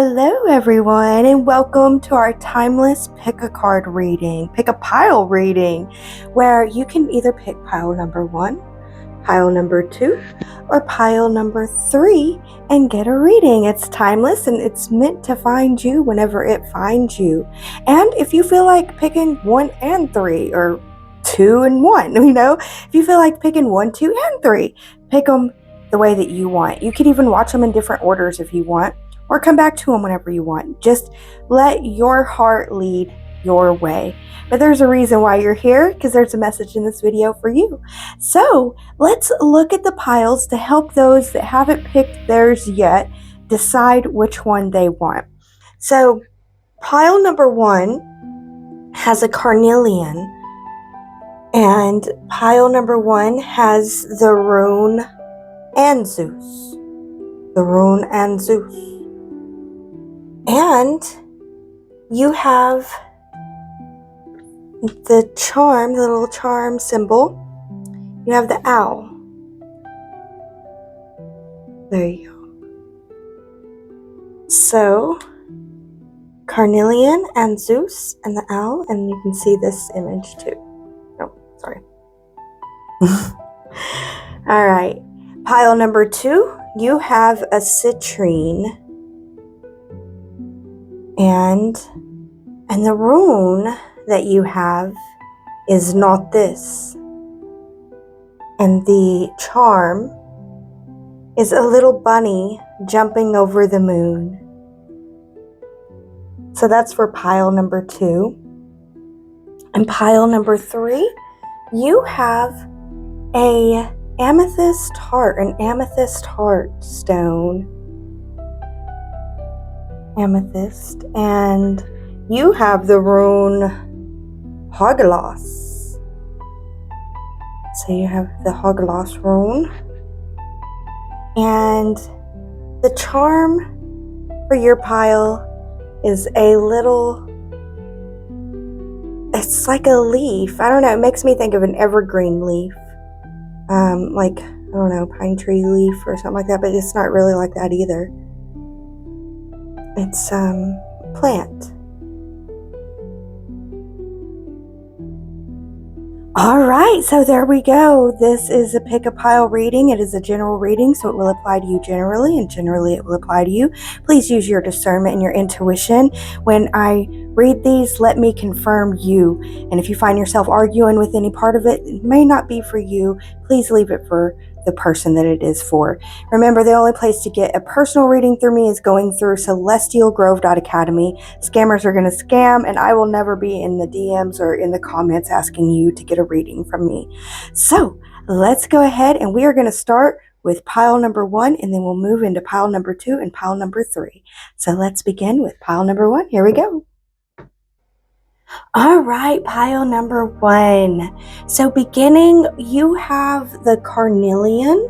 Hello everyone, and welcome to our timeless pick a card reading, pick a pile reading, where you can either pick pile number 1, pile number 2, or pile number 3 and get a reading. It's timeless and it's meant to find you whenever it finds you. And if you feel like picking 1 and 3 or 2 and 1, if you feel like picking 1, 2, and 3, pick them the way that you want. You could even watch them in different orders if you want, or come back to them whenever you want. Just let your heart lead your way. But there's a reason why you're here, because there's a message in this video for you. So let's look at the piles to help those that haven't picked theirs yet decide which one they want. So pile number 1 has a carnelian, and pile number 1 has the rune and Zeus. The rune and Zeus. And you have the charm, the little charm symbol. You have the owl. There you go. So, carnelian and Zeus and the owl, and you can see this image too. Oh, sorry. All right. Pile number 2, you have a citrine. And the rune that you have is not this. And the charm is a little bunny jumping over the moon. So that's for pile number 2. And pile number 3, you have an amethyst heart stone. Amethyst, and you have the rune Hagelos. So you have the Hagelos rune, and the charm for your pile is a little, it's like a leaf. I don't know, it makes me think of an evergreen leaf, like, I don't know, pine tree leaf or something like that, but it's not really like that either. It's plant. All right, so there we go. This is a pick a pile reading. It is a general reading, so it will apply to you generally, and generally it will apply to you. Please use your discernment and your intuition. When I read these, let me confirm you. And if you find yourself arguing with any part of it, it may not be for you. Please leave it for the person that it is for. Remember, the only place to get a personal reading through me is going through celestialgrove.academy. Scammers are going to scam, and I will never be in the DMs or in the comments asking you to get a reading from me. So let's go ahead, and we are going to start with pile number 1, and then we'll move into pile number 2 and pile number 3. So let's begin with pile number 1. Here we go. All right, pile number 1. So beginning, you have the carnelian,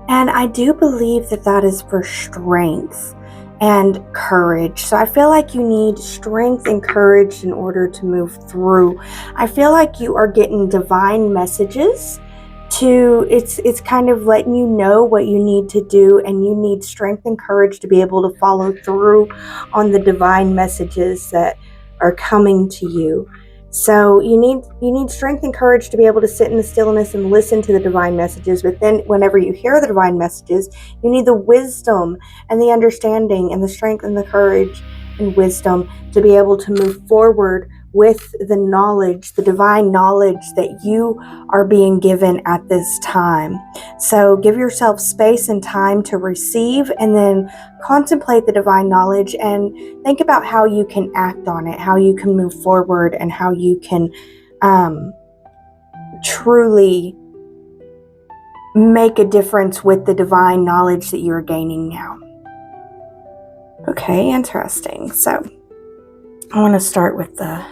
and I do believe that that is for strength and courage. So I feel like you need strength and courage in order to move through. I feel like you are getting divine messages it's kind of letting you know what you need to do, and you need strength and courage to be able to follow through on the divine messages that are coming to you. So you need strength and courage to be able to sit in the stillness and listen to the divine messages. But then whenever you hear the divine messages, you need the wisdom and the understanding and the strength and the courage and wisdom to be able to move forward with the knowledge, the divine knowledge that you are being given at this time. So give yourself space and time to receive, and then contemplate the divine knowledge and think about how you can act on it, how you can move forward, and how you can truly make a difference with the divine knowledge that you're gaining now. Okay, interesting. So I want to start with the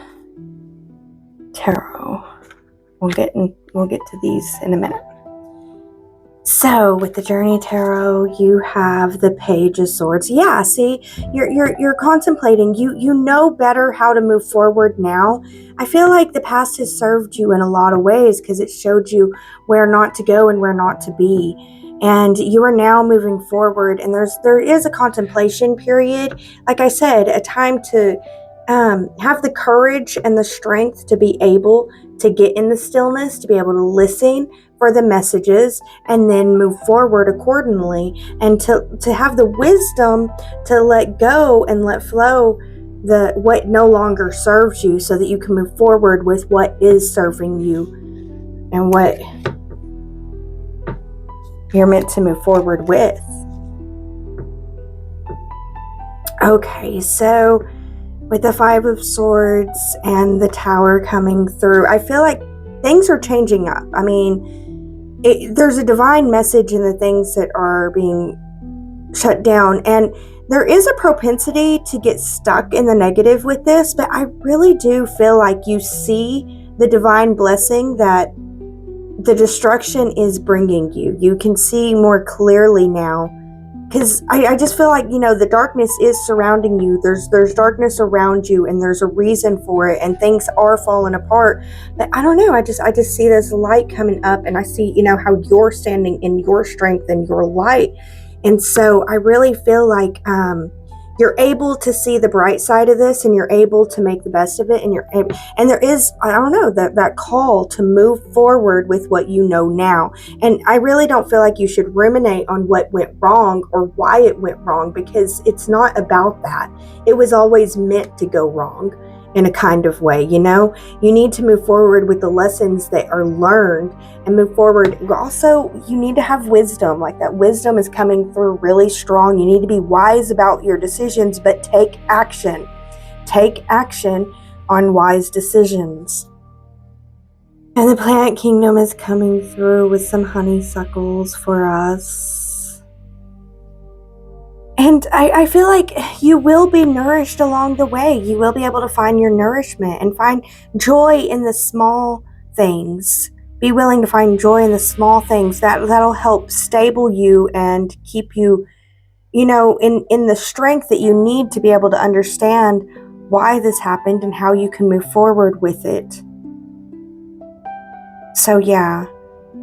tarot. We'll get to these in a minute. So with the Journey Tarot, you have the Page of Swords. Yeah, see, you're contemplating. You know better how to move forward now. I feel like the past has served you in a lot of ways because it showed you where not to go and where not to be. and you are now moving forward, and there is a contemplation period, like I said, a time to have the courage and the strength to be able to get in the stillness, to be able to listen for the messages and then move forward accordingly, and to have the wisdom to let go and let flow what no longer serves you, so that you can move forward with what is serving you and what you're meant to move forward with. Okay, so with the Five of Swords and the Tower coming through, I feel like things are changing up. I mean, there's a divine message in the things that are being shut down, and there is a propensity to get stuck in the negative with this, but I really do feel like you see the divine blessing that the destruction is bringing you. You can see more clearly now, because I just feel like, the darkness is surrounding you. There's darkness around you, and there's a reason for it, and things are falling apart. But I don't know, I just see this light coming up, and I see, how you're standing in your strength and your light. And so I really feel like you're able to see the bright side of this, and you're able to make the best of it, and there is, I don't know, that call to move forward with what you know now. And I really don't feel like you should ruminate on what went wrong or why it went wrong, because it's not about that. It was always meant to go wrong in a kind of way. You need to move forward with the lessons that are learned and move forward. Also, you need to have wisdom. Like, that wisdom is coming through really strong. You need to be wise about your decisions, but take action. Take action on wise decisions. And the Plant Kingdom is coming through with some honeysuckles for us. And I feel like you will be nourished along the way. You will be able to find your nourishment and find joy in the small things. Be willing to find joy in the small things. That'll help stable you and keep you, in the strength that you need to be able to understand why this happened and how you can move forward with it. So yeah,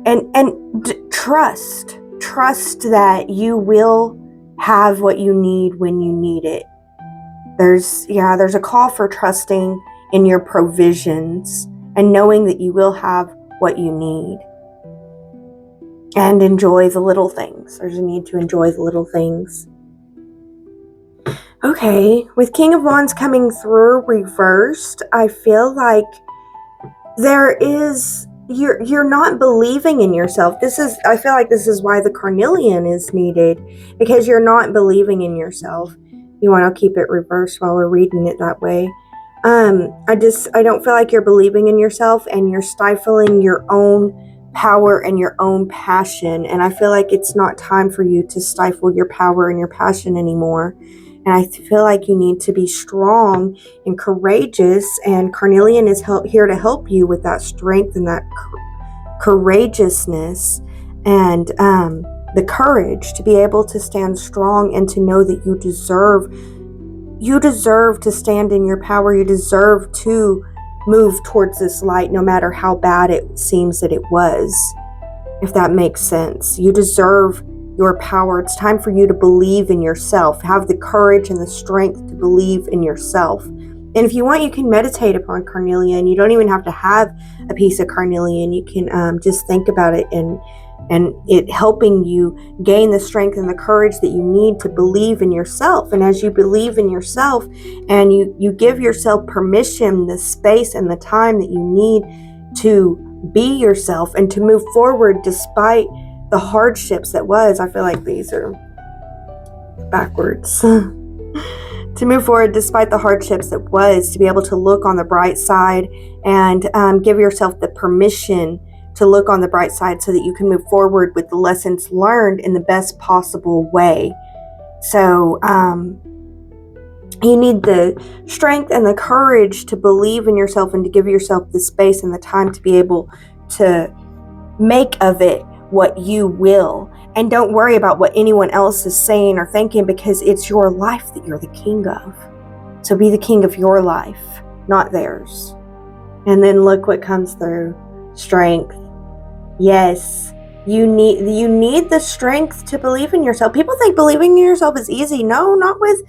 and trust that you will have what you need when you need it. There's a call for trusting in your provisions and knowing that you will have what you need. And enjoy the little things. There's a need to enjoy the little things. Okay, with King of Wands coming through reversed, I feel like you're not believing in yourself. I feel like this is why the carnelian is needed, because you're not believing in yourself. You want to keep it reversed while we're reading it that way. I don't feel like you're believing in yourself, and you're stifling your own power and your own passion. And I feel like it's not time for you to stifle your power and your passion anymore. And I feel like you need to be strong and courageous, and carnelian is here to help you with that strength and that courageousness and the courage to be able to stand strong and to know that you deserve to stand in your power. You deserve to move towards this light, no matter how bad it seems that it was, if that makes sense. You deserve your power. It's time for you to believe in yourself. Have the courage and the strength to believe in yourself. And if you want, you can meditate upon carnelian. You don't even have to have a piece of carnelian. You can just think about it and it helping you gain the strength and the courage that you need to believe in yourself. And as you believe in yourself and you give yourself permission, the space and the time that you need to be yourself and to move forward despite the hardships that was. I feel like these are backwards. To move forward despite the hardships that was, to be able to look on the bright side and give yourself the permission to look on the bright side so that you can move forward with the lessons learned in the best possible way. So you need the strength and the courage to believe in yourself and to give yourself the space and the time to be able to make of it what you will. And don't worry about what anyone else is saying or thinking, because it's your life that you're the king of. So be the king of your life, not theirs. And then look what comes through. Strength. Yes, You need the strength to believe in yourself. People think believing in yourself is easy. No, not with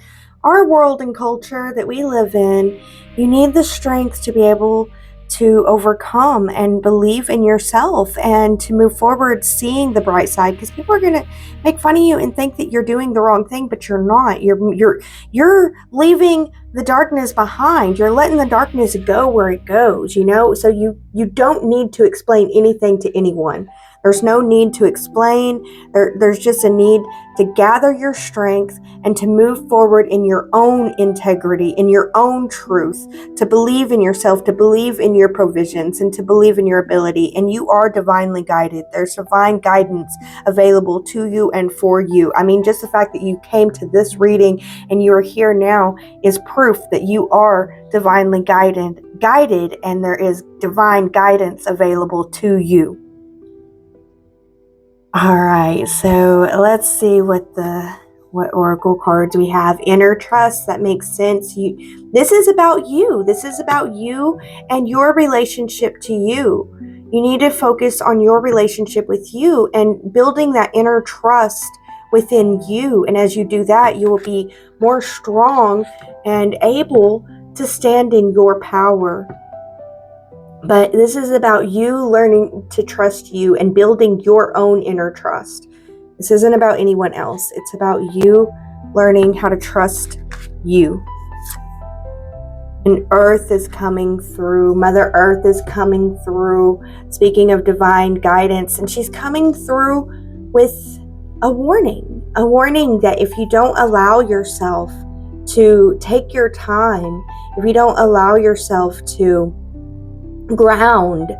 our world and culture that we live in. You need the strength to be able to overcome and believe in yourself and to move forward seeing the bright side, because people are going to make fun of you and think that you're doing the wrong thing, but you're not. You're leaving the darkness behind. You're letting the darkness go where it goes, so you don't need to explain anything to anyone. There's no need to explain. There's just a need to gather your strength and to move forward in your own integrity, in your own truth, to believe in yourself, to believe in your provisions, and to believe in your ability. And you are divinely guided. There's divine guidance available to you and for you. I mean, just the fact that you came to this reading and you are here now is proof that you are divinely guided, and there is divine guidance available to you. All right, so let's see what oracle cards we have. Inner trust, that makes sense. This is about you. This is about you and your relationship to you. You need to focus on your relationship with you and building that inner trust within you. And as you do that, you will be more strong and able to stand in your power. But this is about you learning to trust you and building your own inner trust. This isn't about anyone else. It's about you learning how to trust you. And Earth is coming through. Mother Earth is coming through. Speaking of divine guidance, and she's coming through with a warning that if you don't allow yourself to take your time, if you don't allow yourself to ground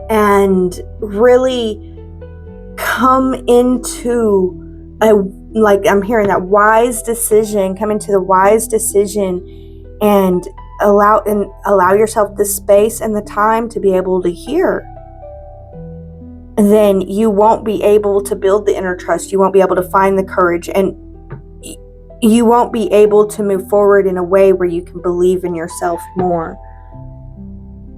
and really come into I'm hearing that wise decision, come into the wise decision and allow yourself the space and the time to be able to hear, then you won't be able to build the inner trust. You won't be able to find the courage, and you won't be able to move forward in a way where you can believe in yourself more.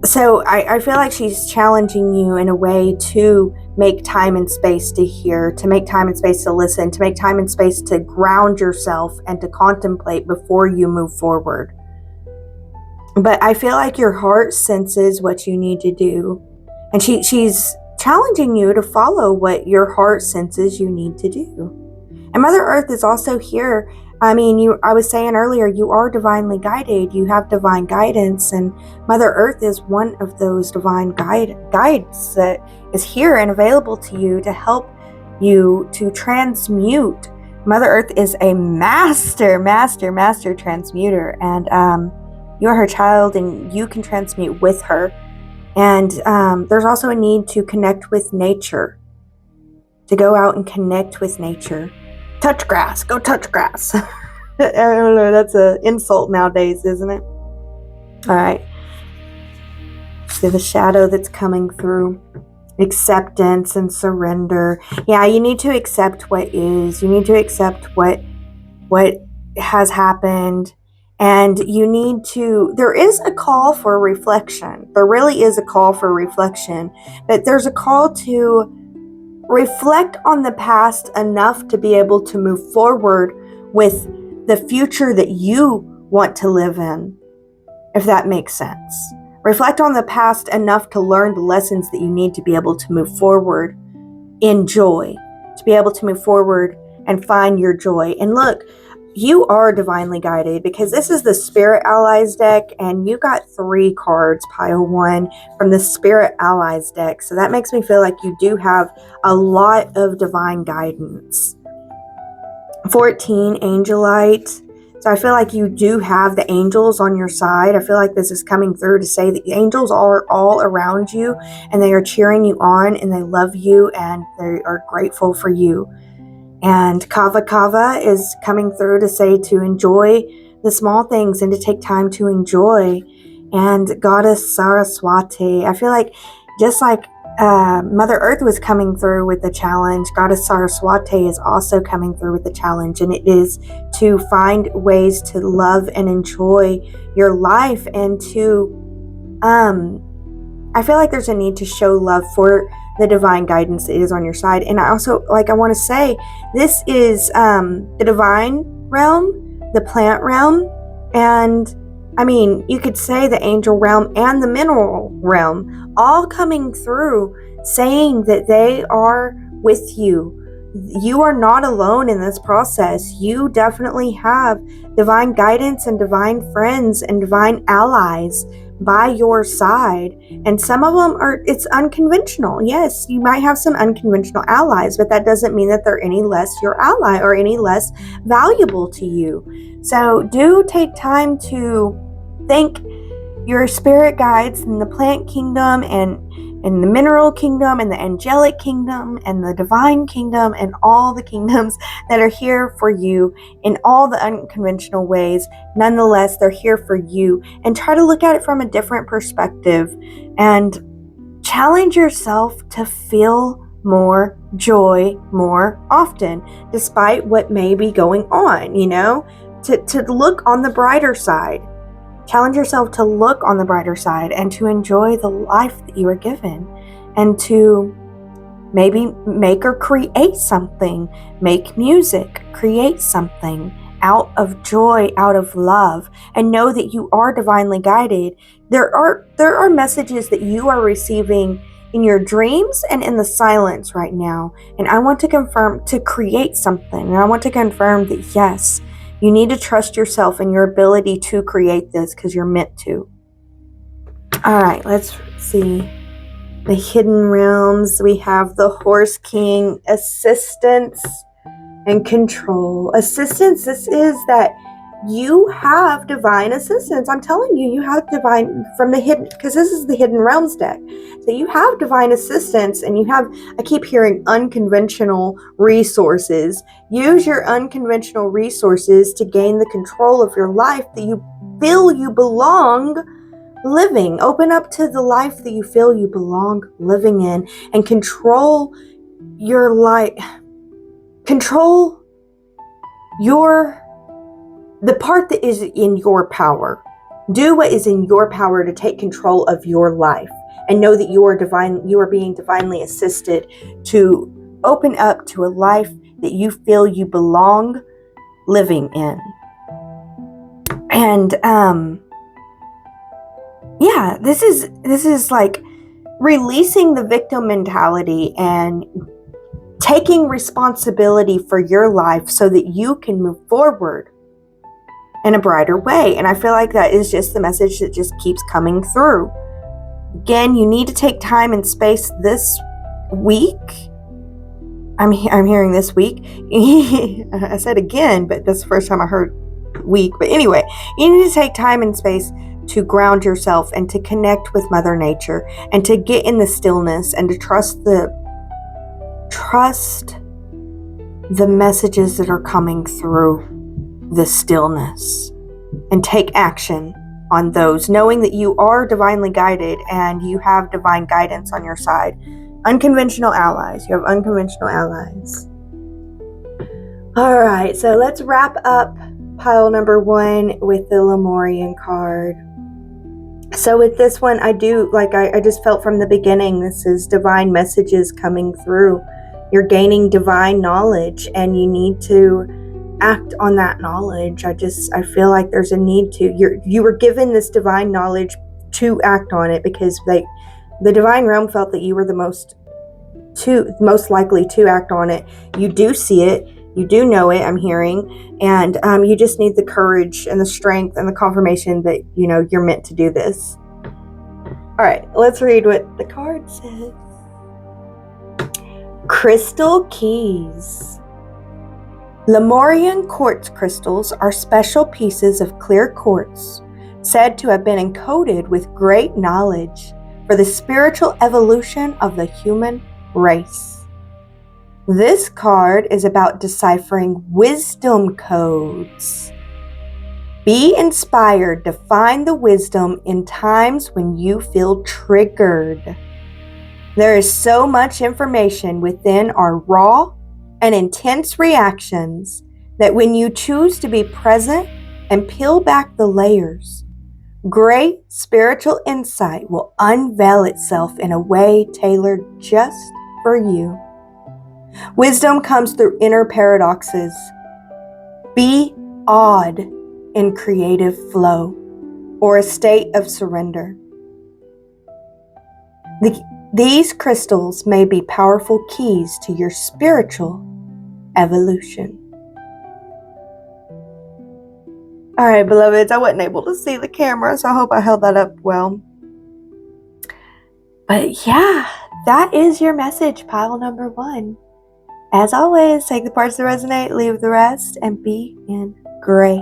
So I feel like she's challenging you in a way to make time and space to hear, to make time and space to listen, to make time and space to ground yourself and to contemplate before you move forward. But I feel like your heart senses what you need to do. And she's challenging you to follow what your heart senses you need to do. And Mother Earth is also here. I mean, I was saying earlier, you are divinely guided. You have divine guidance, and Mother Earth is one of those divine guides that is here and available to you to help you to transmute. Mother Earth is a master transmuter, and you are her child, and you can transmute with her. And there's also a need to connect with nature, to go out and connect with nature. Touch grass. Go touch grass. I don't know. That's an insult nowadays, isn't it? All right. See the shadow that's coming through. Acceptance and surrender. Yeah, you need to accept what is. You need to accept what has happened. And you need to, there is a call for reflection. There really is a call for reflection. But there's a call to reflect on the past enough to be able to move forward with the future that you want to live in, if that makes sense. Reflect on the past enough to learn the lessons that you need to be able to move forward in joy, to be able to move forward and find your joy. And look, you are divinely guided, because this is the Spirit Allies deck, and you got 3 cards, pile 1, from the Spirit Allies deck. So that makes me feel like you do have a lot of divine guidance. 14, Angelite. So I feel like you do have the angels on your side. I feel like this is coming through to say that the angels are all around you, and they are cheering you on, and they love you, and they are grateful for you. And Kava Kava is coming through to say to enjoy the small things and to take time to enjoy. And Goddess Saraswati, I feel like just like Mother Earth was coming through with the challenge, Goddess Saraswati is also coming through with the challenge. And it is to find ways to love and enjoy your life, and to, I feel like there's a need to show love for the divine guidance that is on your side. And I also, I want to say, this is the divine realm, the plant realm, and I mean, you could say the angel realm and the mineral realm, all coming through saying that they are with you. You are not alone in this process. You definitely have divine guidance and divine friends and divine allies by your side. And some of them it's unconventional. Yes, you might have some unconventional allies, but that doesn't mean that they're any less your ally or any less valuable to you. So do take time to thank your spirit guides in the plant kingdom and in the mineral kingdom and the angelic kingdom and the divine kingdom and all the kingdoms that are here for you in all the unconventional ways. Nonetheless, they're here for you, and try to look at it from a different perspective and challenge yourself to feel more joy more often, despite what may be going on, to look on the brighter side. Challenge yourself to look on the brighter side and to enjoy the life that you are given, and to maybe make or create something, make music, create something out of joy, out of love, and know that you are divinely guided. There are messages that you are receiving in your dreams and in the silence right now. And I want to confirm to create something. And I want to confirm that yes, you need to trust yourself and your ability to create this because you're meant to. All right, let's see. The hidden realms. We have the Horse King, assistance and control. Assistance, this is that you have divine assistance. I'm telling you, you have divine from the hidden, because this is the hidden realms deck. So you have divine assistance, and you have, I keep hearing unconventional resources. Use your unconventional resources to gain the control of your life that you feel you belong living. Open up to the life that you feel you belong living in, and control your life. Control the part that is in your power. Do what is in your power to take control of your life, and know that you are being divinely assisted to open up to a life that you feel you belong living in. And this is like releasing the victim mentality and taking responsibility for your life so that you can move forward in a brighter way. And I feel like that is just the message that just keeps coming through. Again, you need to take time and space this week. I'm hearing this week. I said again, but that's the first time I heard week. But anyway, you need to take time and space to ground yourself and to connect with Mother Nature and to get in the stillness and to trust the messages that are coming through the stillness, and take action on those, knowing that you are divinely guided and you have divine guidance on your side. Unconventional allies. You have unconventional allies. All right, so let's wrap up pile number 1 with the Lemurian card. So with this one, I just felt from the beginning, this is divine messages coming through. You're gaining divine knowledge, and you need to act on that knowledge. I feel like there's a need to. You were given this divine knowledge to act on it, because the divine realm felt that you were the most likely to act on it. You do see it. You do know it, I'm hearing, and you just need the courage and the strength and the confirmation that, you're meant to do this. All right, let's read what the card says. Crystal keys. Lemurian quartz crystals are special pieces of clear quartz said to have been encoded with great knowledge for the spiritual evolution of the human race. This card is about deciphering wisdom codes. Be inspired to find the wisdom in times when you feel triggered. There is so much information within our raw and intense reactions that when you choose to be present and peel back the layers, Great spiritual insight will unveil itself in a way tailored just for you. Wisdom comes through inner paradoxes. Be awed in creative flow or a state of surrender. These crystals may be powerful keys to your spiritual evolution. All right, beloveds, I wasn't able to see the camera, so I hope I held that up well. But yeah, that is your message, pile number 1. As always, take the parts that resonate, leave the rest, and be in grace.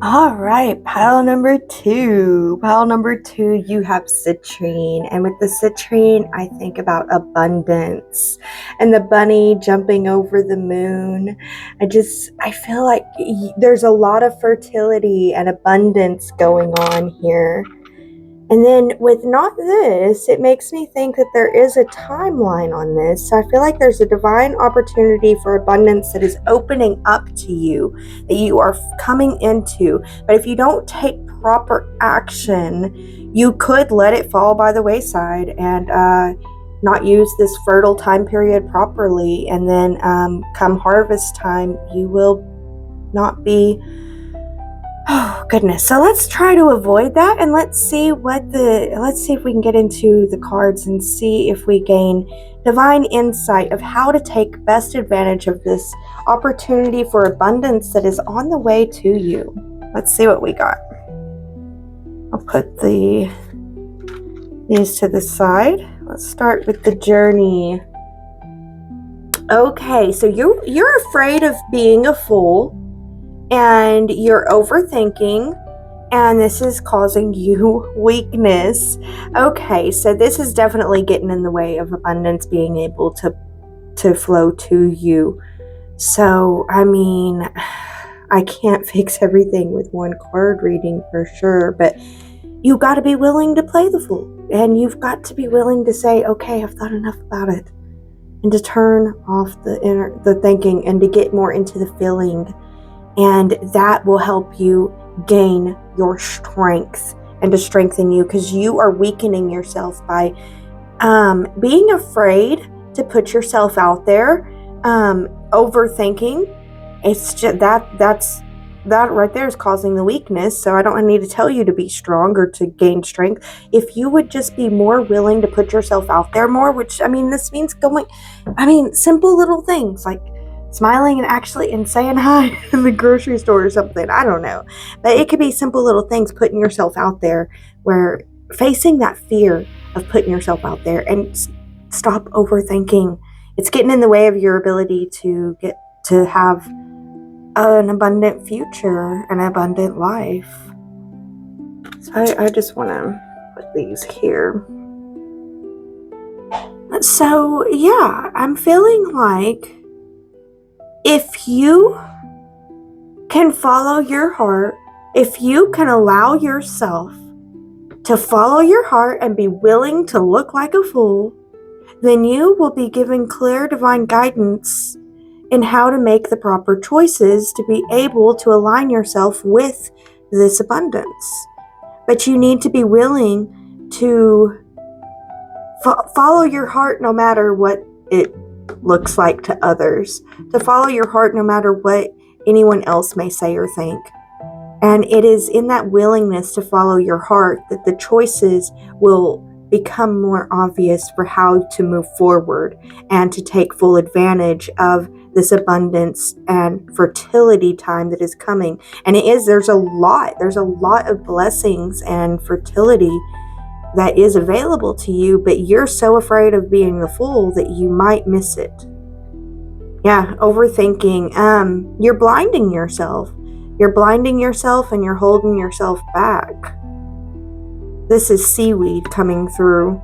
All right, pile number 2. Pile number 2, you have citrine. And with the citrine, I think about abundance and the bunny jumping over the moon. I feel like there's a lot of fertility and abundance going on here. And then with not this, it makes me think that there is a timeline on this. So I feel like there's a divine opportunity for abundance that is opening up to you, that you are coming into. But if you don't take proper action, you could let it fall by the wayside and not use this fertile time period properly. And then come harvest time, you will not be... Oh, goodness. So let's try to avoid that, and let's see if we can get into the cards and see if we gain divine insight of how to take best advantage of this opportunity for abundance that is on the way to you. Let's see what we got. I'll put these to the side. Let's start with the journey. Okay, so you're afraid of being a fool. And you're overthinking, and this is causing you weakness. Okay, so this is definitely getting in the way of abundance being able to flow to you. So, I mean, I can't fix everything with one card reading for sure, but you got to be willing to play the fool. And you've got to be willing to say, okay, I've thought enough about it. And to turn off the thinking and to get more into the feeling. And that will help you gain your strength and to strengthen you, because you are weakening yourself by being afraid to put yourself out there, overthinking. It's just that right there is causing the weakness. So I don't need to tell you to be strong or to gain strength. If you would just be more willing to put yourself out there more, which, I mean, this means simple little things like smiling and saying hi in the grocery store or something. I don't know. But it could be simple little things, putting yourself out there, where facing that fear of putting yourself out there and stop overthinking. It's getting in the way of your ability to get to have an abundant future, an abundant life. So I just want to put these here. So yeah, I'm feeling like if you can follow your heart, if you can allow yourself to follow your heart and be willing to look like a fool, then you will be given clear divine guidance in how to make the proper choices to be able to align yourself with this abundance. But you need to be willing to follow your heart no matter what it looks like to others, to follow your heart no matter what anyone else may say or think. And it is in that willingness to follow your heart that the choices will become more obvious for how to move forward and to take full advantage of this abundance and fertility time that is coming. And there's a lot of blessings and fertility that is available to you, but you're so afraid of being the fool that you might miss it. Yeah, overthinking. You're blinding yourself. You're blinding yourself and you're holding yourself back. This is seaweed coming through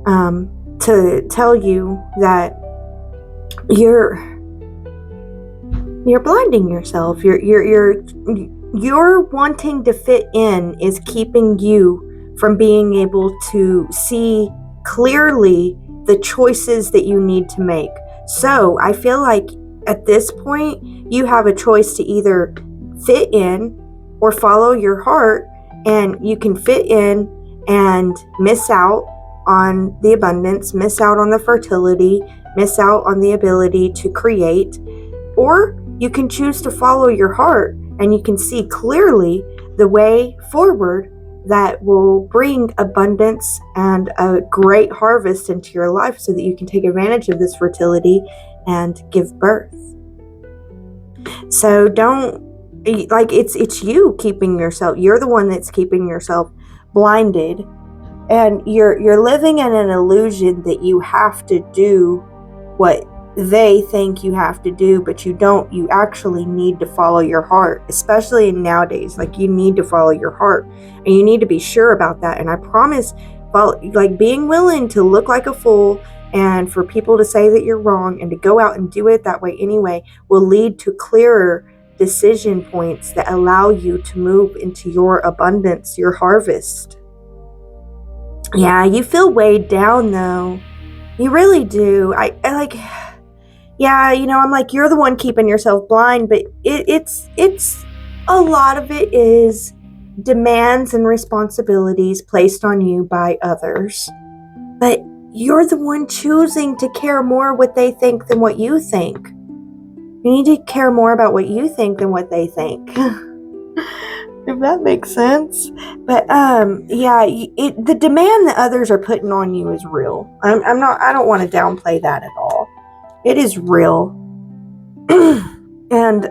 to tell you that you're blinding yourself. You're wanting to fit in is keeping you from being able to see clearly the choices that you need to make. So I feel like at this point, you have a choice to either fit in or follow your heart, and you can fit in and miss out on the abundance, miss out on the fertility, miss out on the ability to create. Or you can choose to follow your heart, and you can see clearly the way forward that will bring abundance and a great harvest into your life so that you can take advantage of this fertility and give birth. So don't, like, it's you keeping yourself, you're the one that's keeping yourself blinded, and you're living in an illusion that you have to do what they think you have to do, but you don't. You actually need to follow your heart, especially nowadays. Like, you need to follow your heart, and you need to be sure about that. And I promise, like, being willing to look like a fool and for people to say that you're wrong and to go out and do it that way anyway will lead to clearer decision points that allow you to move into your abundance, your harvest. Yeah, you feel weighed down though. You really do. I like, yeah, I'm like, you're the one keeping yourself blind, but it's a lot of it is demands and responsibilities placed on you by others. But you're the one choosing to care more what they think than what you think. You need to care more about what you think than what they think. If that makes sense. But yeah, the demand that others are putting on you is real. I don't want to downplay that at all. It is real. And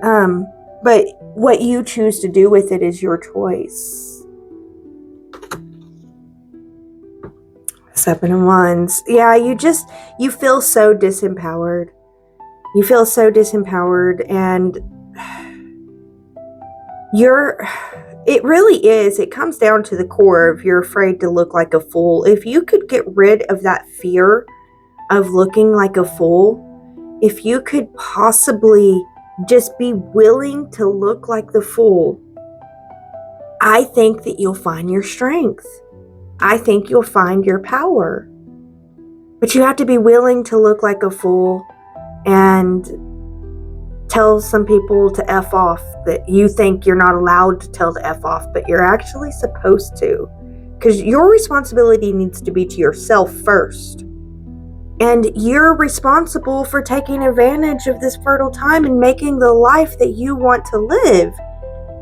but what you choose to do with it is your choice. 7 of Wands. Yeah, you feel so disempowered. You feel so disempowered, and it really is. It comes down to the core of you're afraid to look like a fool. If you could get rid of that fear of looking like a fool, if you could possibly just be willing to look like the fool, I think that you'll find your strength. I think you'll find your power. But you have to be willing to look like a fool and tell some people to F off that you think you're not allowed to tell to F off, but you're actually supposed to. Because your responsibility needs to be to yourself first. And you're responsible for taking advantage of this fertile time and making the life that you want to live.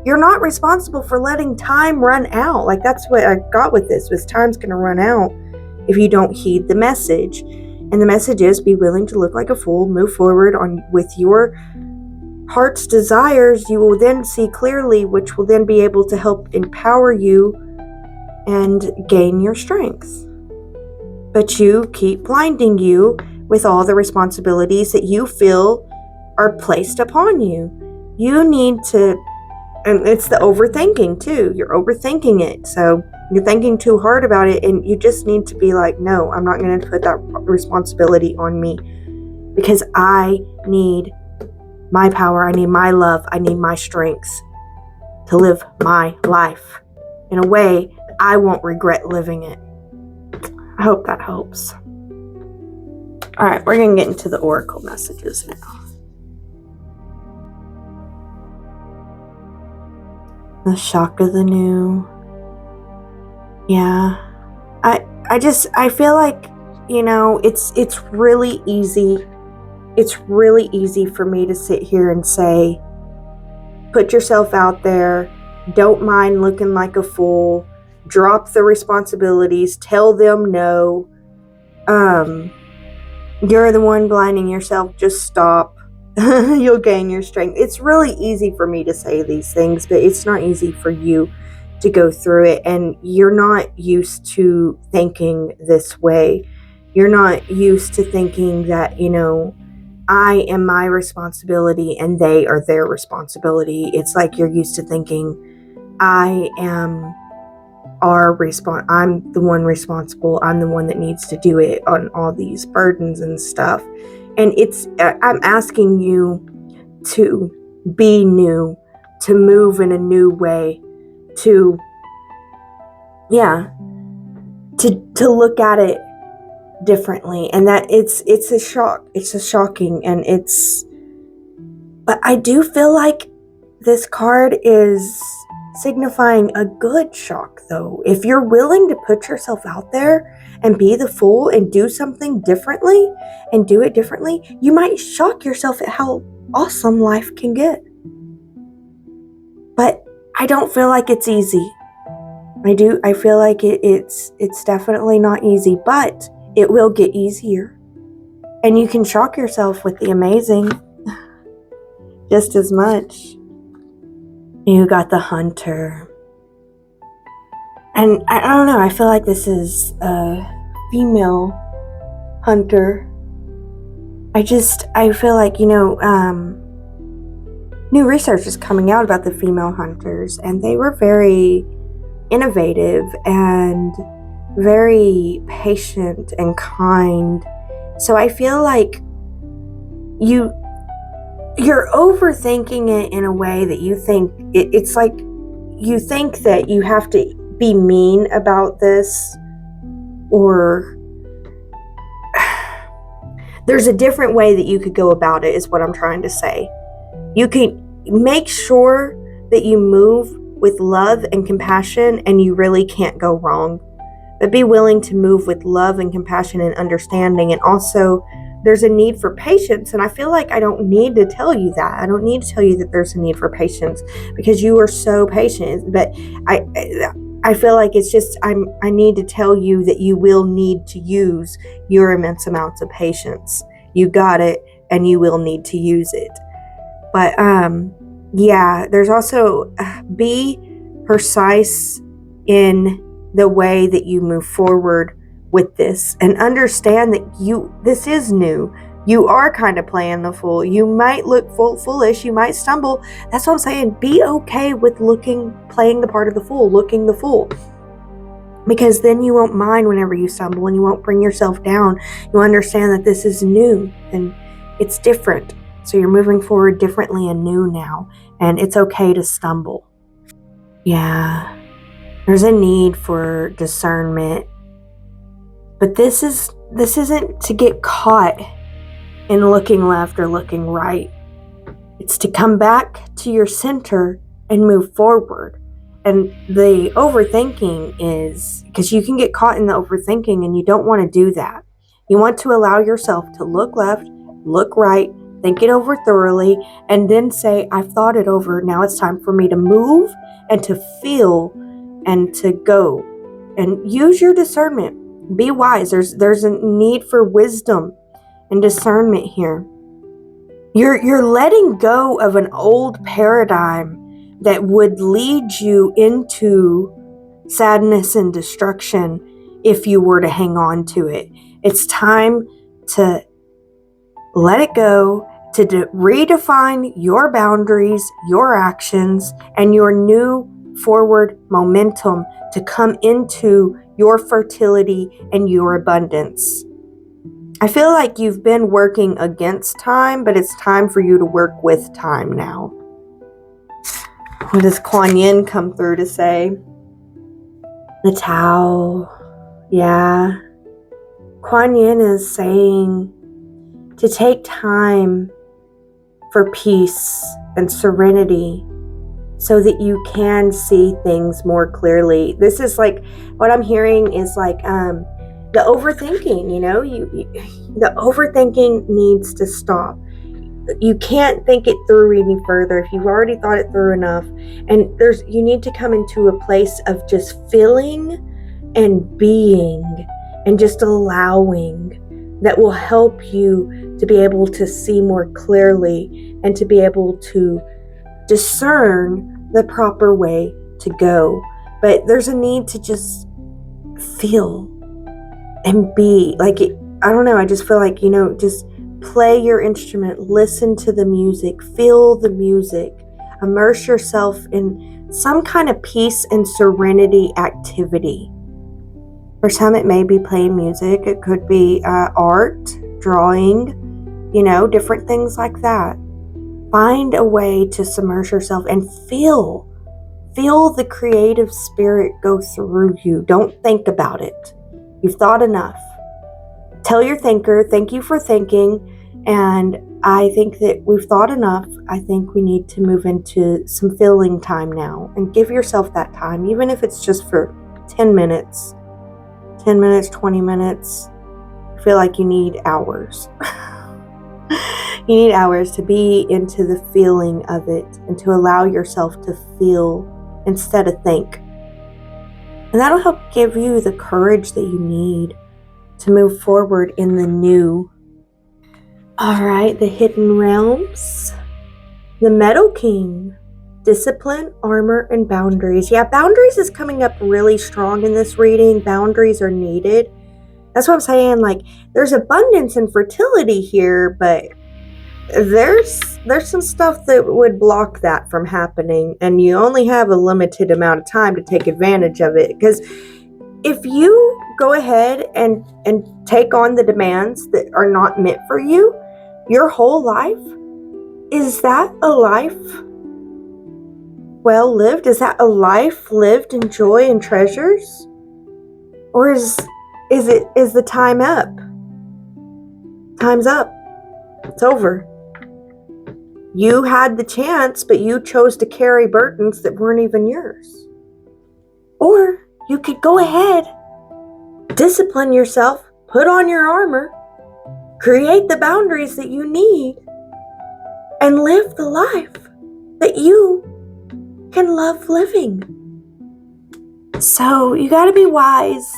You're not responsible for letting time run out. Like, that's what I got with this, was time's going to run out if you don't heed the message. And the message is, be willing to look like a fool, move forward with your heart's desires. You will then see clearly, which will then be able to help empower you and gain your strength. But you keep blinding you with all the responsibilities that you feel are placed upon you. You need to, and it's the overthinking too. You're overthinking it. So you're thinking too hard about it, and you just need to be like, no, I'm not going to put that responsibility on me, because I need my power. I need my love. I need my strength to live my life in a way that I won't regret living it. I hope that helps. All right, we're going to get into the oracle messages now. The shock of the new. Yeah. I feel like, it's really easy. It's really easy for me to sit here and say, put yourself out there. Don't mind looking like a fool. Drop the responsibilities. Tell them no. You're the one blinding yourself. Just stop. You'll gain your strength. It's really easy for me to say these things, but it's not easy for you to go through it. And you're not used to thinking this way. You're not used to thinking that, I am my responsibility and they are their responsibility. It's like you're used to thinking, I'm the one responsible. I'm the one that needs to do it on all these burdens and stuff. And I'm asking you to be new, to move in a new way, to look at it differently. And that it's a shock. It's a shocking, but I do feel like this card is signifying a good shock, though. If you're willing to put yourself out there and be the fool and do something differently and do it differently, you might shock yourself at how awesome life can get. But I don't feel like it's easy. I feel like it's definitely not easy, but it will get easier. And you can shock yourself with the amazing just as much. You got the Hunter. And I don't know, I feel like this is a female hunter. I feel like, new research is coming out about the female hunters, and they were very innovative and very patient and kind. So I feel like you're overthinking it in a way that you think it's like you think that you have to be mean about this, or there's a different way that you could go about it, is what I'm trying to say. You can make sure that you move with love and compassion, and you really can't go wrong. But be willing to move with love and compassion and understanding. And also, there's a need for patience. And I feel like I don't need to tell you that. I don't need to tell you that there's a need for patience, because you are so patient. But I feel like it's just, I need to tell you that you will need to use your immense amounts of patience. You got it, and you will need to use it. But yeah, there's also be precise in the way that you move forward with this, and understand that this is new. You are kind of playing the fool. You might look foolish. You might stumble. That's what I'm saying. Be okay with playing the part of the fool, looking the fool. Because then you won't mind whenever you stumble, and you won't bring yourself down. You'll understand that this is new and it's different. So you're moving forward differently and new now. And it's okay to stumble. Yeah. There's a need for discernment. But this isn't to get caught in looking left or looking right. It's to come back to your center and move forward. And the overthinking is, because you can get caught in the overthinking, and you don't want to do that. You want to allow yourself to look left, look right, think it over thoroughly, and then say, I've thought it over. Now it's time for me to move and to feel and to go. And use your discernment. Be wise. There's a need for wisdom and discernment here. You're letting go of an old paradigm that would lead you into sadness and destruction if you were to hang on to it. It's time to let it go, to redefine your boundaries, your actions, and your new forward momentum to come into your fertility and your abundance. I feel like you've been working against time, but it's time for you to work with time now. What does Kuan Yin come through to say? The Tao. Yeah. Kuan Yin is saying to take time for peace and serenity so that you can see things more clearly. This is like, what I'm hearing is like the overthinking, the overthinking needs to stop. You can't think it through any further if you've already thought it through enough. And you need to come into a place of just feeling and being and just allowing, that will help you to be able to see more clearly and to be able to discern the proper way to go. But there's a need to just feel and be like it. I don't know, I just feel like, just play your instrument, listen to the music, feel the music, immerse yourself in some kind of peace and serenity activity. For some, it may be playing music. It could be art, drawing, different things like that. Find a way to submerge yourself and feel the creative spirit go through you. Don't think about it. You've thought enough. Tell your thinker, thank you for thinking, and I think that we've thought enough. I think we need to move into some feeling time now, and give yourself that time, even if it's just for 10 minutes, 20 minutes. I feel like you need hours. You need hours to be into the feeling of it and to allow yourself to feel instead of think. And that'll help give you the courage that you need to move forward in the new. All right, the hidden realms. The Meadow King. Discipline, armor, and boundaries. Yeah, boundaries is coming up really strong in this reading. Boundaries are needed. That's what I'm saying. Like, there's abundance and fertility here, but there's some stuff that would block that from happening, and you only have a limited amount of time to take advantage of it. Because if you go ahead and take on the demands that are not meant for you, your whole life, is that a life well lived? Is that a life lived in joy and treasures? Or is the time up? Time's up. It's over. You had the chance, but you chose to carry burdens that weren't even yours. Or you could go ahead, discipline yourself, put on your armor, create the boundaries that you need, and live the life that you can love living. So you got to be wise,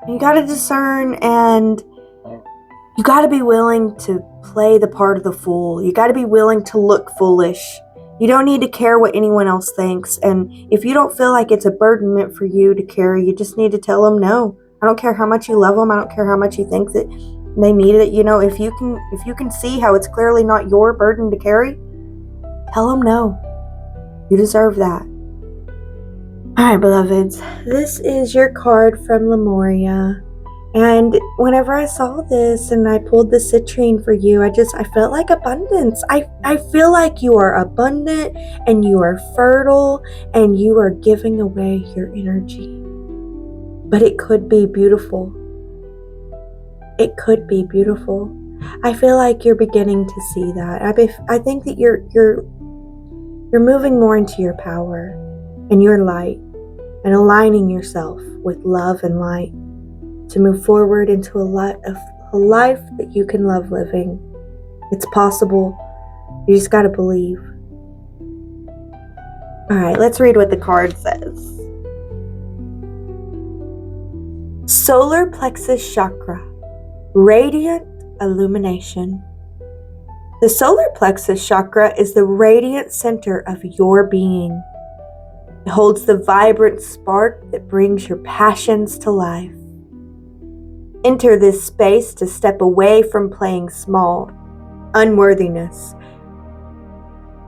you got to discern, and you got to be willing to play the part of the fool. You got to be willing to look foolish. You don't need to care what anyone else thinks. And if you don't feel like it's a burden meant for you to carry, you just need to tell them no. I don't care how much you love them. I don't care how much you think that they need it. You know, if you can see how it's clearly not your burden to carry, tell them no. You deserve that. All right, beloveds, this is your card from Lemuria. And whenever I saw this and I pulled the citrine for you, I felt like abundance. I feel like you are abundant and you are fertile and you are giving away your energy. But it could be beautiful. It could be beautiful. I feel like you're beginning to see that. I think that you're moving more into your power and your light and aligning yourself with love and light to move forward into a life that you can love living. It's possible. You just got to believe. All right, let's read what the card says. Solar plexus chakra, radiant illumination. The solar plexus chakra is the radiant center of your being. It holds the vibrant spark that brings your passions to life. Enter this space to step away from playing small, unworthiness,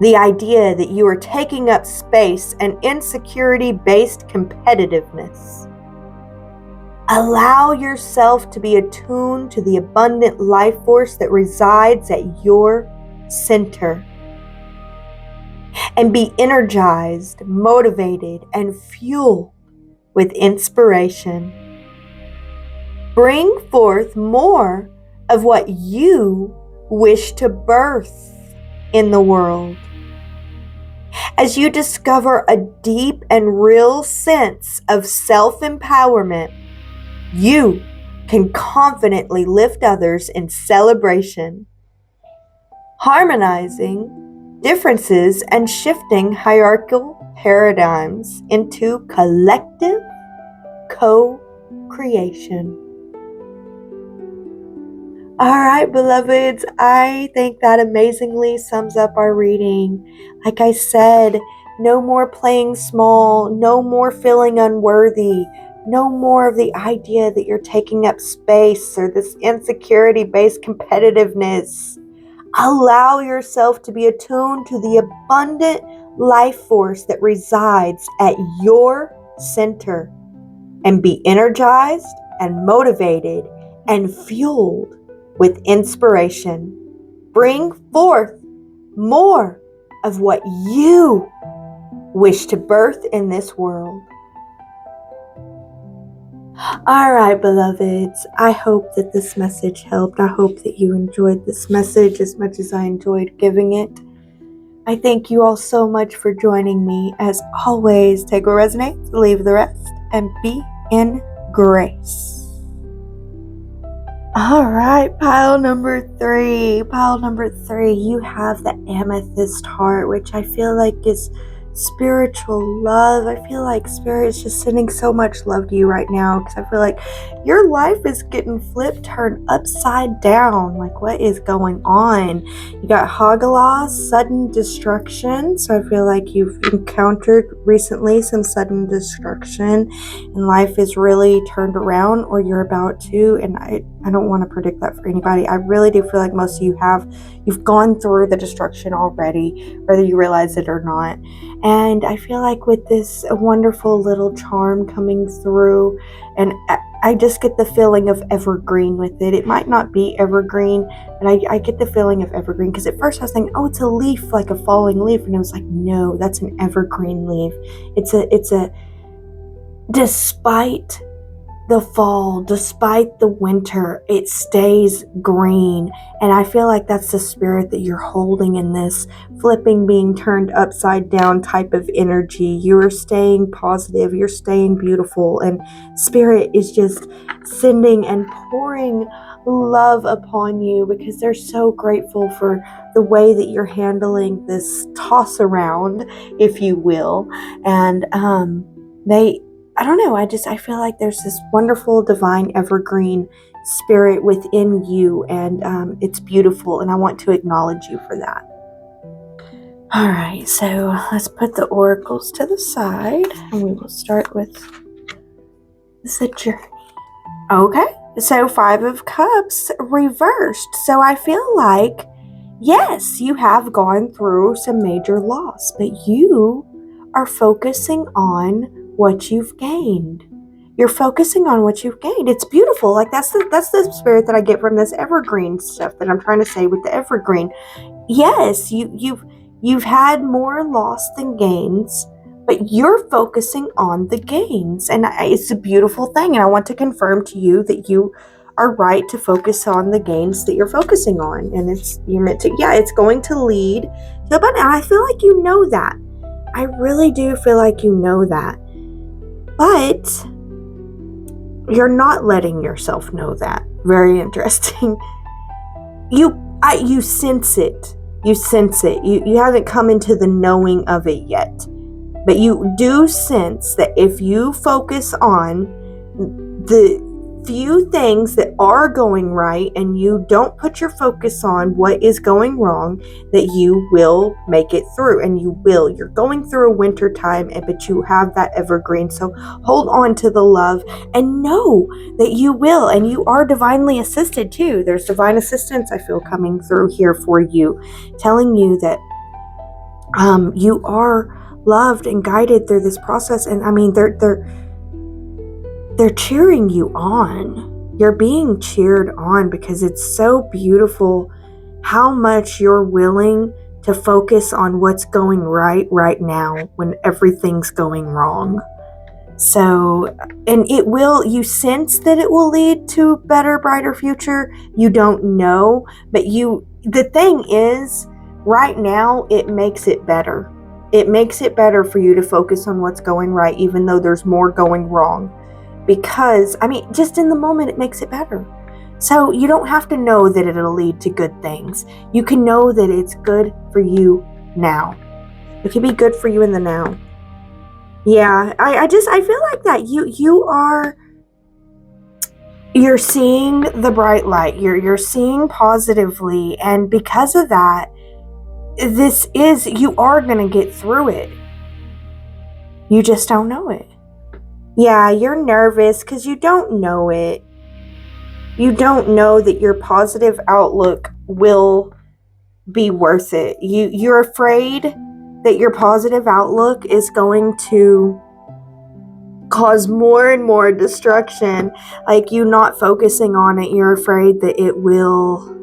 the idea that you are taking up space, and insecurity-based competitiveness. Allow yourself to be attuned to the abundant life force that resides at your center, and be energized, motivated, and fueled with inspiration. Bring forth more of what you wish to birth in the world. As you discover a deep and real sense of self-empowerment, you can confidently lift others in celebration, harmonizing differences and shifting hierarchical paradigms into collective co-creation. All right, beloveds, I think that amazingly sums up our reading. Like I said, no more playing small, no more feeling unworthy, no more of the idea that you're taking up space or this insecurity-based competitiveness. Allow yourself to be attuned to the abundant life force that resides at your center, and be energized and motivated and fueled with inspiration. Bring forth more of what you wish to birth in this world. All right, beloveds. I hope that this message helped. I hope that you enjoyed this message as much as I enjoyed giving it. I thank you all so much for joining me. As always, take what resonates, leave the rest, and be in grace. All right, pile number three. Pile number three, you have the amethyst heart, which I feel like is spiritual love. I feel like Spirit is just sending so much love to you right now, because I feel like your life is getting flipped, turned upside down. Like, what is going on? You got Hagala, sudden destruction. So I feel like you've encountered recently some sudden destruction, and life is really turned around, or you're about to. And I don't want to predict that for anybody. I really do feel like most of you you've gone through the destruction already, whether you realize it or not. And I feel like with this wonderful little charm coming through, and I just get the feeling of evergreen with it. It might not be evergreen, but I get the feeling of evergreen, because at first I was thinking, oh, it's a leaf, like a falling leaf. And it was like, no, that's an evergreen leaf. It's a despite the fall, despite the winter, it stays green. And I feel like that's the spirit that you're holding in this flipping, being turned upside down type of energy. You're staying positive, you're staying beautiful, and Spirit is just sending and pouring love upon you, because they're so grateful for the way that you're handling this toss around, if you will. And I don't know, I feel like there's this wonderful divine evergreen spirit within you, and it's beautiful, and I want to acknowledge you for that. All right, so let's put the oracles to the side, and we will start with the journey. Okay, so 5 of Cups reversed. So I feel like, yes, you have gone through some major loss, but you are focusing on what you've gained. You're focusing on what you've gained. It's beautiful. Like, that's the spirit that I get from this evergreen stuff that I'm trying to say with the evergreen. Yes, you've had more loss than gains, but you're focusing on the gains, and it's a beautiful thing. And I want to confirm to you that you are right to focus on the gains that you're focusing on, and you're meant to. Yeah, it's going to lead to a button. And I feel like you know that. I really do feel like you know that. But you're not letting yourself know that. Very interesting. You sense it. You sense it. You haven't come into the knowing of it yet. But you do sense that if you focus on the few things that are going right, and you don't put your focus on what is going wrong, that you will make it through. And you're going through a winter time, but you have that evergreen. So hold on to the love and know that you will, and you are divinely assisted too. There's divine assistance I feel coming through here for you, telling you that you are loved and guided through this process. And I mean, they're cheering you on. You're being cheered on, because it's so beautiful how much you're willing to focus on what's going right now when everything's going wrong. So, and you sense that it will lead to a better, brighter future. You don't know, but the thing is, right now, it makes it better. It makes it better for you to focus on what's going right, even though there's more going wrong. Because, I mean, just in the moment, it makes it better. So you don't have to know that it'll lead to good things. You can know that it's good for you now. It can be good for you in the now. Yeah, I feel like that. You're seeing the bright light. You're seeing positively. And because of that, you are going to get through it. You just don't know it. Yeah, you're nervous because you don't know it. You don't know that your positive outlook will be worth it. You're afraid that your positive outlook is going to cause more and more destruction. Like, you not focusing on it, you're afraid that it will.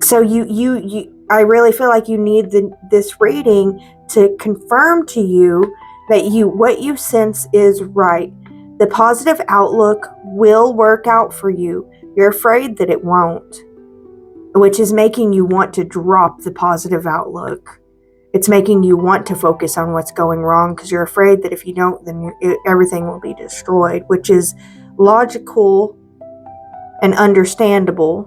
So I really feel like you need this reading to confirm to you that what you sense is right. The positive outlook will work out for you. You're afraid that it won't, which is making you want to drop the positive outlook. It's making you want to focus on what's going wrong because you're afraid that if you don't, then everything will be destroyed, which is logical and understandable.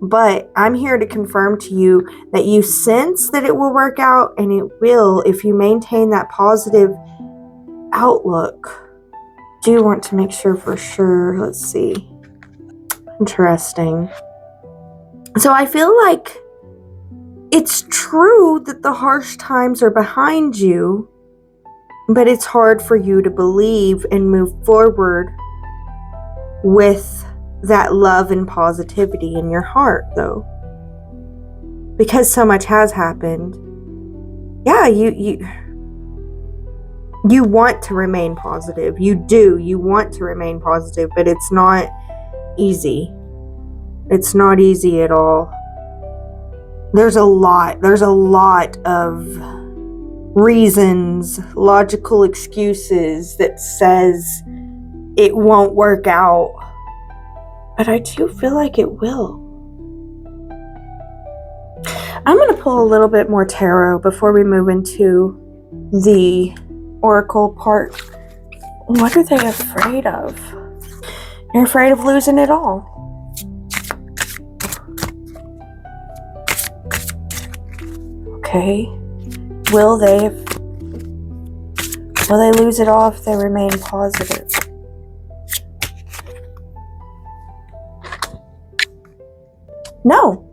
But I'm here to confirm to you that you sense that it will work out, and it will if you maintain that positive outlook. Do want to make sure for sure. Let's see. Interesting. So I feel like it's true that the harsh times are behind you, but it's hard for you to believe and move forward with that love and positivity in your heart, though. Because so much has happened. Yeah, you want to remain positive. You do. You want to remain positive, but it's not easy. It's not easy at all. There's a lot of reasons, logical excuses that says it won't work out. But I do feel like it will. I'm going to pull a little bit more tarot before we move into the oracle part. What are they afraid of? They're afraid of losing it all. Okay. Will they lose it all if they remain positive? No.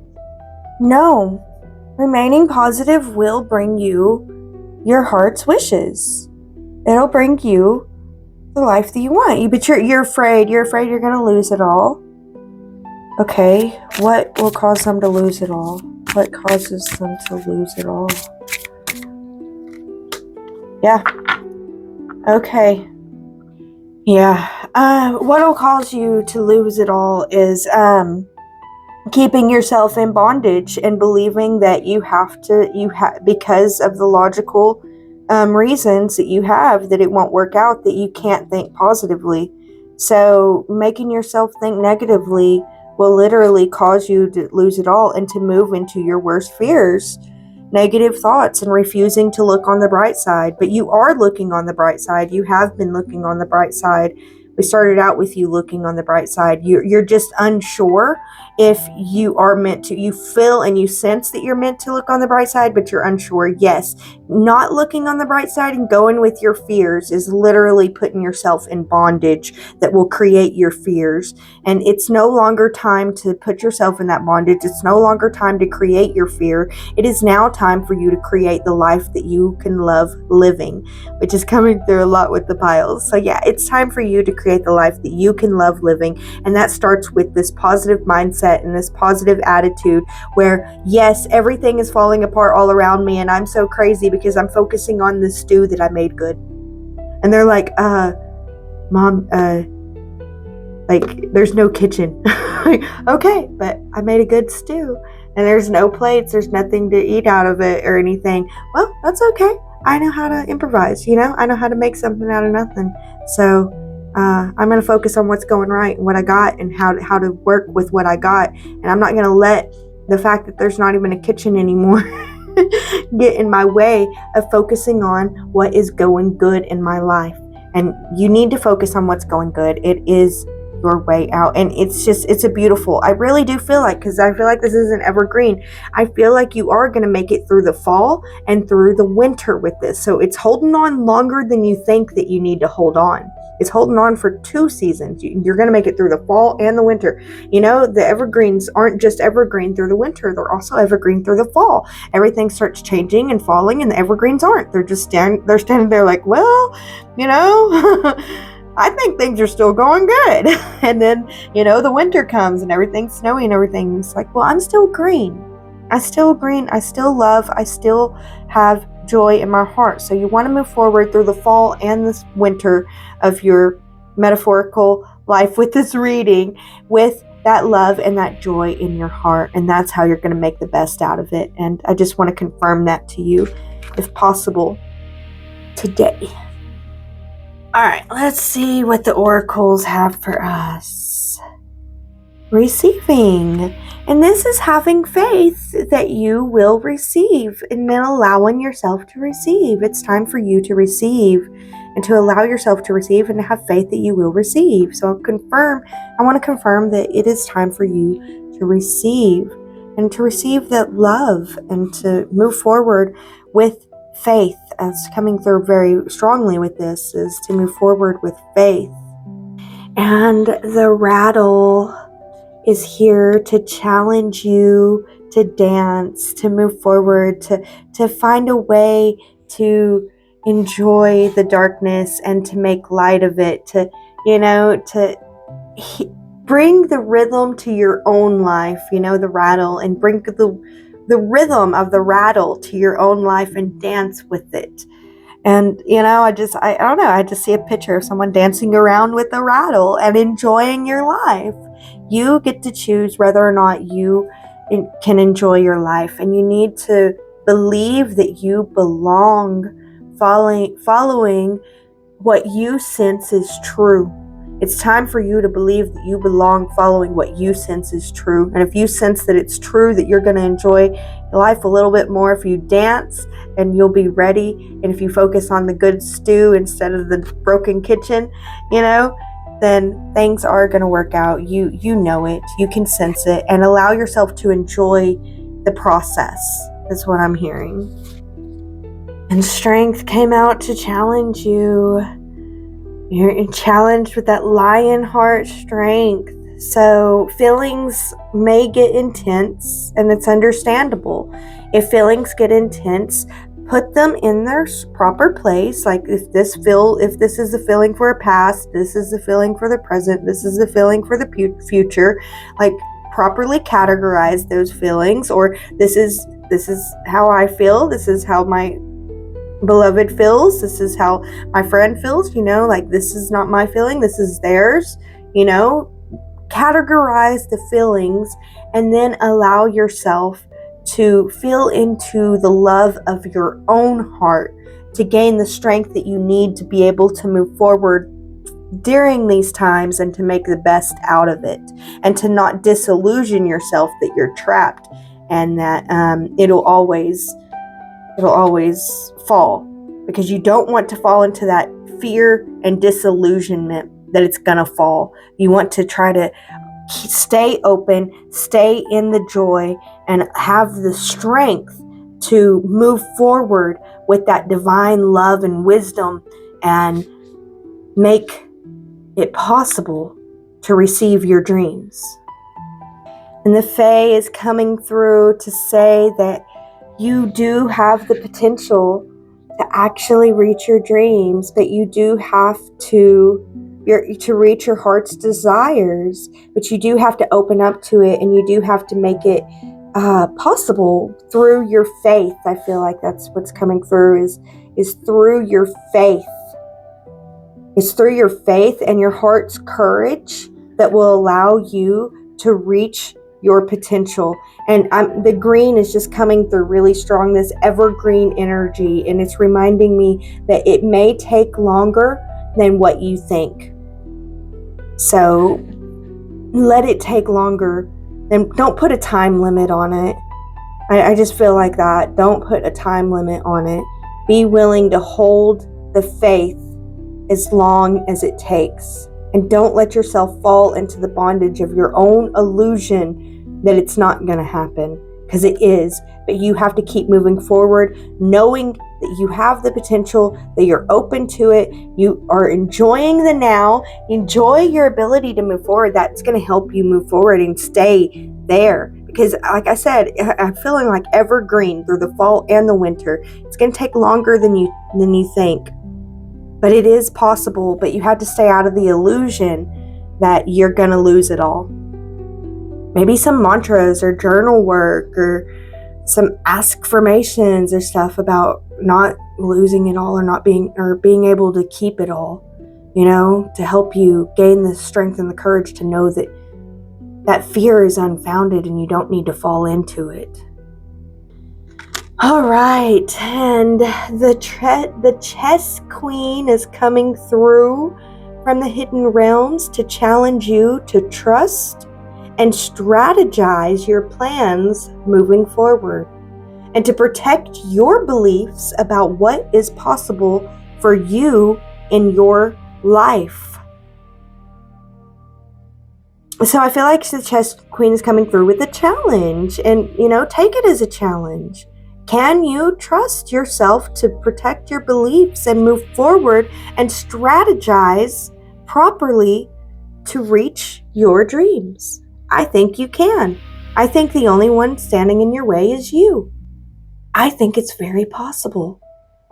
Remaining positive will bring you your heart's wishes. It'll bring you the life that you want. But you're afraid. You're afraid you're going to lose it all. Okay. What will cause them to lose it all? What causes them to lose it all? Yeah. Okay. Yeah. What will cause you to lose it all is keeping yourself in bondage and believing that you have because of the logical reasons that you have that it won't work out, that you can't think positively. So making yourself think negatively will literally cause you to lose it all and to move into your worst fears, negative thoughts, and refusing to look on the bright side. But you are looking on the bright side. You have been looking on the bright side. We started out with you looking on the bright side. You're just unsure if you are meant to. You feel and you sense that you're meant to look on the bright side, but you're unsure. Yes, not looking on the bright side and going with your fears is literally putting yourself in bondage that will create your fears. And it's no longer time to put yourself in that bondage. It's no longer time to create your fear. It is now time for you to create the life that you can love living, which is coming through a lot with the piles. So yeah, it's time for you to create the life that you can love living. And that starts with this positive mindset and this positive attitude where, yes, everything is falling apart all around me and I'm so crazy because I'm focusing on the stew that I made good. And they're like, Mom, like, there's no kitchen. Okay, but I made a good stew and there's no plates, there's nothing to eat out of it or anything. Well, that's okay. I know how to improvise, I know how to make something out of nothing. So I'm going to focus on what's going right and what I got and how to work with what I got. And I'm not going to let the fact that there's not even a kitchen anymore get in my way of focusing on what is going good in my life. And you need to focus on what's going good. It is your way out. And it's a beautiful, I really do feel like, because I feel like this is an evergreen, I feel like you are going to make it through the fall and through the winter with this. So it's holding on longer than you think that you need to hold on. It's holding on for 2 seasons. You're going to make it through the fall and the winter. The evergreens aren't just evergreen through the winter. They're also evergreen through the fall. Everything starts changing and falling, and the evergreens aren't. They're just standing there like, well, I think things are still going good. And then, the winter comes and everything's snowy and everything's like, well, I'm still green. I still love, I still have joy in my heart. So you want to move forward through the fall and this winter of your metaphorical life with this reading with that love and that joy in your heart. And that's how you're going to make the best out of it. And I just want to confirm that to you, if possible, today. All right, let's see what the oracles have for us. Receiving. And this is having faith that you will receive and then allowing yourself to receive. It's time for you to receive and to allow yourself to receive and to have faith that you will receive. So I want to confirm that it is time for you to receive and to receive that love and to move forward with faith. As coming through very strongly with this is to move forward with faith. And the rattle is here to challenge you to dance, to move forward, to find a way to enjoy the darkness and to make light of it, to bring the rhythm to your own life, the rattle, and bring the rhythm of the rattle to your own life and dance with it. And, I don't know, I just see a picture of someone dancing around with a rattle and enjoying your life. You get to choose whether or not you can enjoy your life. And you need to believe that you belong, following what you sense is true. It's time for you to believe that you belong following what you sense is true. And if you sense that it's true, that you're going to enjoy life a little bit more if you dance and you'll be ready. And if you focus on the good stew instead of the broken kitchen, then things are going to work out. You know it. You can sense it. And allow yourself to enjoy the process. That's what I'm hearing. And strength came out to challenge you. You're challenged with that lion heart strength. So feelings may get intense, and it's understandable. If feelings get intense, put them in their proper place. Like if this is a feeling for a past, this is a feeling for the present, this is a feeling for the future. Like properly categorize those feelings, or this is how I feel. This is how my beloved feels. This is how my friend feels. Like this is not my feeling. This is theirs. Categorize the feelings and then allow yourself to feel into the love of your own heart to gain the strength that you need to be able to move forward during these times and to make the best out of it, and to not disillusion yourself that you're trapped and that it'll always fall, because you don't want to fall into that fear and disillusionment that it's gonna fall. You want to try to stay open, stay in the joy, and have the strength to move forward with that divine love and wisdom and make it possible to receive your dreams. And the Fae is coming through to say that you do have the potential to actually reach your dreams, but you do have to reach your heart's desires, but you do have to open up to it, and you do have to make it possible through your faith. I feel like that's what's coming through is through your faith. It's through your faith and your heart's courage that will allow you to reach your potential. And the green is just coming through really strong, this evergreen energy, and it's reminding me that it may take longer than what you think. So let it take longer, and don't put a time limit on it. I just feel like that. Don't put a time limit on it. Be willing to hold the faith as long as it takes. And don't let yourself fall into the bondage of your own illusion that it's not going to happen, because it is. But you have to keep moving forward, knowing that you have the potential, that you're open to it, you are enjoying the now, enjoy your ability to move forward. That's going to help you move forward and stay there. Because like I said, I'm feeling like evergreen through the fall and the winter. It's going to take longer than you think. But it is possible, but you have to stay out of the illusion that you're going to lose it all. Maybe some mantras or journal work or some affirmations or stuff about not losing it all, or being able to keep it all, to help you gain the strength and the courage to know that fear is unfounded and you don't need to fall into it. All right, and the chess queen is coming through from the hidden realms to challenge you to trust and strategize your plans moving forward, and to protect your beliefs about what is possible for you in your life. So I feel like the chess queen is coming through with a challenge, and take it as a challenge. Can you trust yourself to protect your beliefs and move forward and strategize properly to reach your dreams? I think you can. I think the only one standing in your way is you. I think it's very possible.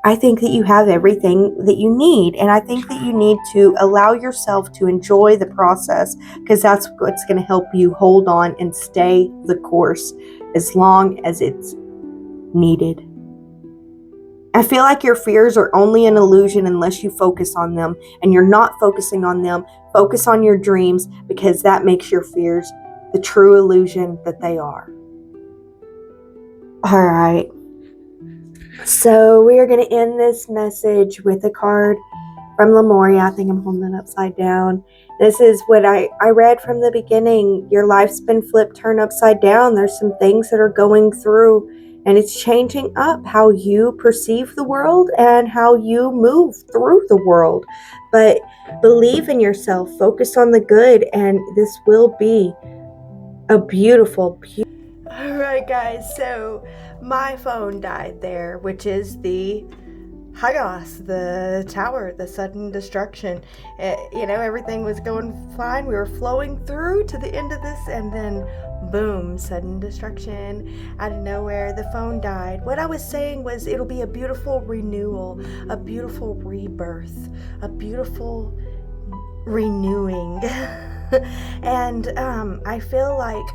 I think that you have everything that you need. And I think that you need to allow yourself to enjoy the process, because that's what's going to help you hold on and stay the course as long as it's needed. I feel like your fears are only an illusion unless you focus on them, and you're not focusing on them. Focus on your dreams, because that makes your fears the true illusion that they are. All right. So we are going to end this message with a card from Lemuria. I think I'm holding it upside down. This is what I read from the beginning. Your life's been flipped, turned upside down. There's some things that are going through, and it's changing up how you perceive the world and how you move through the world. But believe in yourself, focus on the good, and this will be a beautiful. All right, guys, so my phone died there, which is the Hagos, the tower, the sudden destruction. Everything was going fine. We were flowing through to the end of this, and then boom, sudden destruction out of nowhere. The phone died. What I was saying was it'll be a beautiful renewal, a beautiful rebirth, a beautiful renewing. And I feel like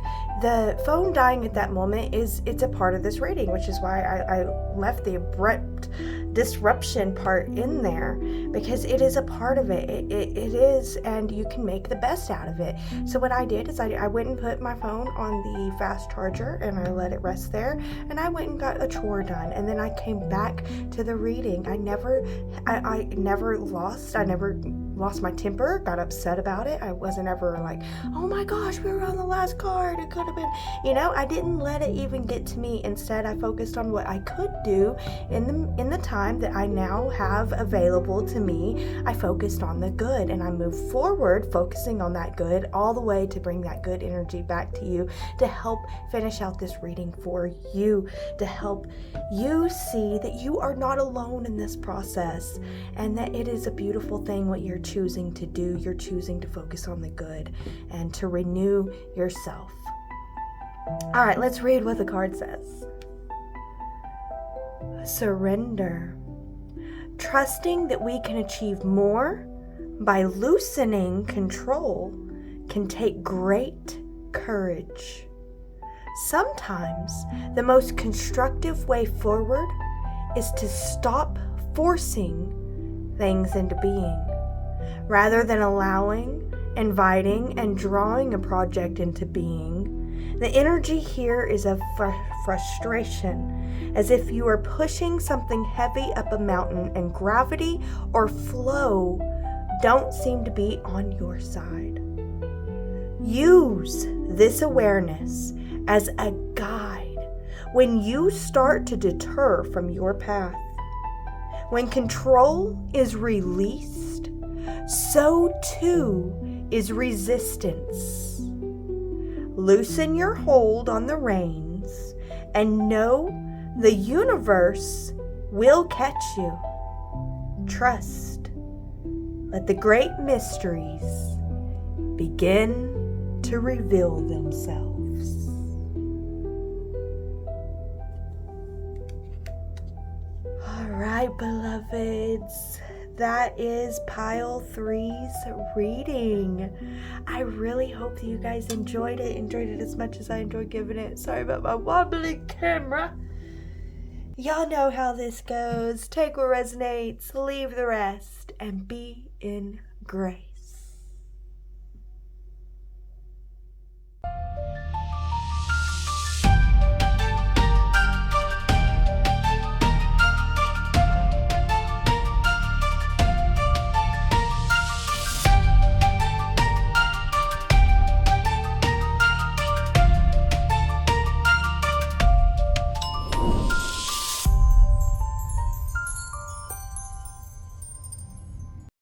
the phone dying at that moment it's a part of this reading, which is why I left the abrupt disruption part in there, because it is a part of it. It is, and you can make the best out of it. So what I did is I went and put my phone on the fast charger, and I let it rest there, and I went and got a chore done, and then I came back to the reading. I never lost my temper, got upset about it. I wasn't ever like, oh my gosh, we were on the last card, it could have been, I didn't let it even get to me. Instead, I focused on what I could do in the time that I now have available to me. I focused on the good, and I moved forward focusing on that good all the way to bring that good energy back to you, to help finish out this reading for you, to help you see that you are not alone in this process, and that it is a beautiful thing what you're choosing to do. You're choosing to focus on the good and to renew yourself. All right, let's read what the card says. Surrender. Trusting that we can achieve more by loosening control can take great courage. Sometimes the most constructive way forward is to stop forcing things into being, rather than allowing, inviting, and drawing a project into being. The energy here is of frustration, as if you are pushing something heavy up a mountain and gravity or flow don't seem to be on your side. Use this awareness as a guide when you start to deter from your path. When control is released, so too is resistance. Loosen your hold on the reins and know the universe will catch you. Trust. Let the great mysteries begin to reveal themselves. All right, beloveds. That is pile 3's reading. I really hope that you guys enjoyed it as much as I enjoyed giving it. Sorry about my wobbly camera. Y'all know how this goes. Take what resonates, leave the rest, and be in grace.